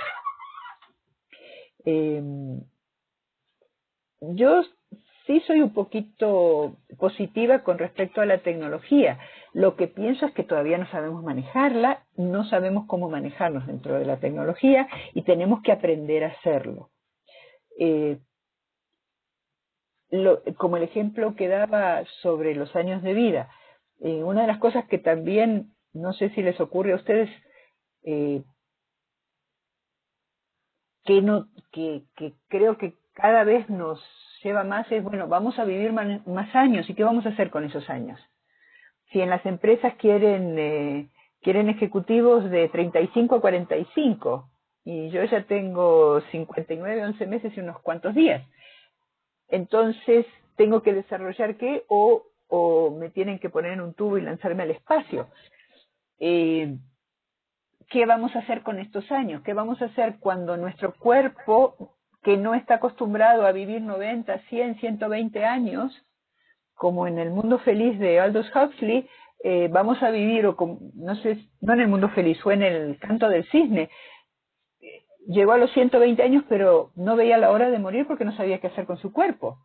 Yo sí soy un poquito positiva con respecto a la tecnología. Lo que pienso es que todavía no sabemos manejarla, no sabemos cómo manejarnos dentro de la tecnología y tenemos que aprender a hacerlo. Como el ejemplo que daba sobre los años de vida, una de las cosas que también, no sé si les ocurre a ustedes, que creo que cada vez nos lleva más es, bueno, vamos a vivir más años, ¿y qué vamos a hacer con esos años? Si en las empresas quieren ejecutivos de 35 a 45, y yo ya tengo 59, 11 meses y unos cuantos días, entonces tengo que desarrollar qué, o me tienen que poner en un tubo y lanzarme al espacio. ¿Qué vamos a hacer con estos años? ¿Qué vamos a hacer cuando nuestro cuerpo, que no está acostumbrado a vivir 90, 100, 120 años, como en el mundo feliz de Aldous Huxley, vamos a vivir, no sé, no en el mundo feliz, fue en el canto del cisne, llegó a los 120 años, pero no veía la hora de morir porque no sabía qué hacer con su cuerpo.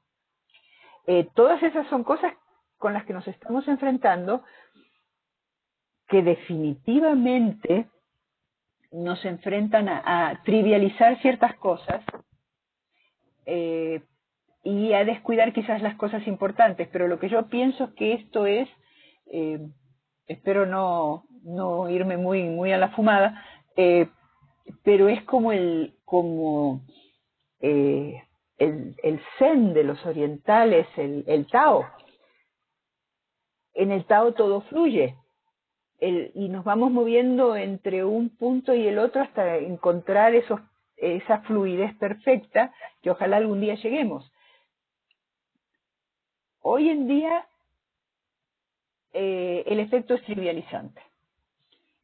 Todas esas son cosas con las que nos estamos enfrentando, que definitivamente nos enfrentan a trivializar ciertas cosas y a descuidar quizás las cosas importantes, pero lo que yo pienso es que esto es, espero no irme muy a la fumada, pero es como el zen de los orientales, el Tao. En el Tao todo fluye. Y nos vamos moviendo entre un punto y el otro hasta encontrar esa fluidez perfecta que ojalá algún día lleguemos. Hoy en día el efecto es trivializante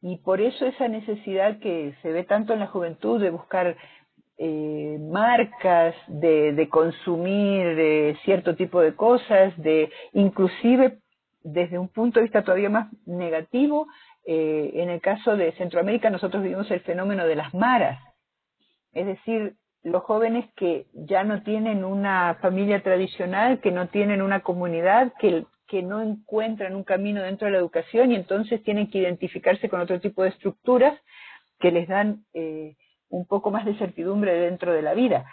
y por eso esa necesidad que se ve tanto en la juventud de buscar marcas, de consumir cierto tipo de cosas, inclusive desde un punto de vista todavía más negativo, en el caso de Centroamérica nosotros vivimos el fenómeno de las maras, es decir, los jóvenes que ya no tienen una familia tradicional, que no tienen una comunidad, que no encuentran un camino dentro de la educación y entonces tienen que identificarse con otro tipo de estructuras que les dan un poco más de certidumbre dentro de la vida.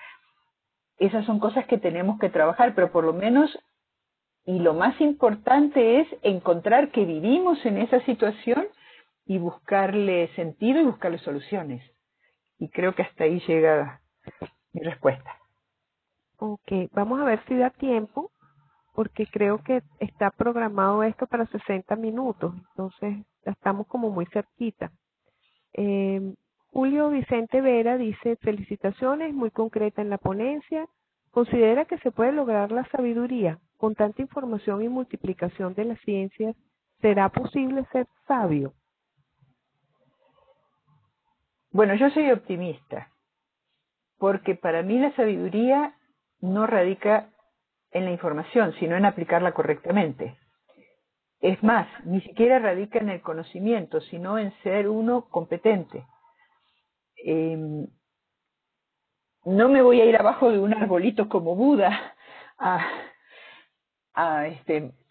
Esas son cosas que tenemos que trabajar, pero por lo menos, y lo más importante es encontrar que vivimos en esa situación y buscarle sentido y buscarle soluciones. Y creo que hasta ahí llega mi respuesta. Ok, vamos a ver si da tiempo, porque creo que está programado esto para 60 minutos, entonces estamos como muy cerquita. Julio Vicente Vera dice, felicitaciones, muy concreta en la ponencia. ¿Considera que se puede lograr la sabiduría con tanta información y multiplicación de las ciencias? ¿Será posible ser sabio? Bueno, yo soy optimista, porque para mí la sabiduría no radica en la información, sino en aplicarla correctamente. Es más, ni siquiera radica en el conocimiento, sino en ser uno competente. No me voy a ir abajo de un arbolito como Buda a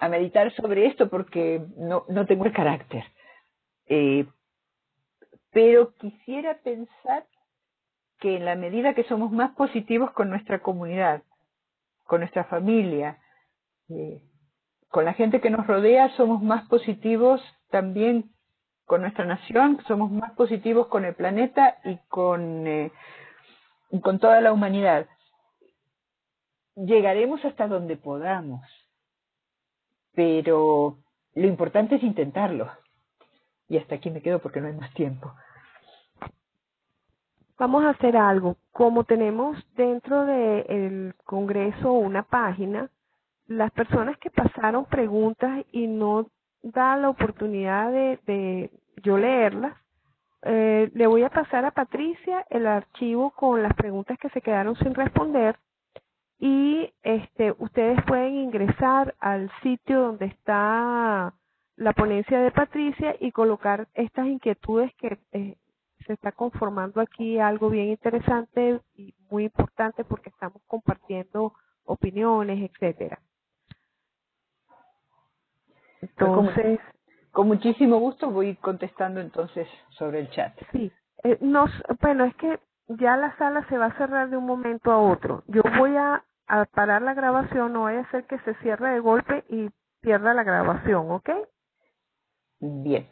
meditar sobre esto porque no tengo el carácter. Pero quisiera pensar que en la medida que somos más positivos con nuestra comunidad, con nuestra familia, con la gente que nos rodea, somos más positivos también con nuestra nación, somos más positivos con el planeta y con toda la humanidad. Llegaremos hasta donde podamos, pero lo importante es intentarlo. Y hasta aquí me quedo porque no hay más tiempo. Vamos a hacer algo. Como tenemos dentro del Congreso una página, las personas que pasaron preguntas y no da la oportunidad de yo leerlas, le voy a pasar a Patricia el archivo con las preguntas que se quedaron sin responder y ustedes pueden ingresar al sitio donde está la ponencia de Patricia y colocar estas inquietudes que se está conformando aquí algo bien interesante y muy importante porque estamos compartiendo opiniones, etcétera. Pues Entonces, con muchísimo gusto voy contestando entonces sobre el chat. sí, bueno, es que ya la sala se va a cerrar de un momento a otro. Yo voy a parar la grabación, no voy a hacer que se cierre de golpe y pierda la grabación, ¿ok? Bien.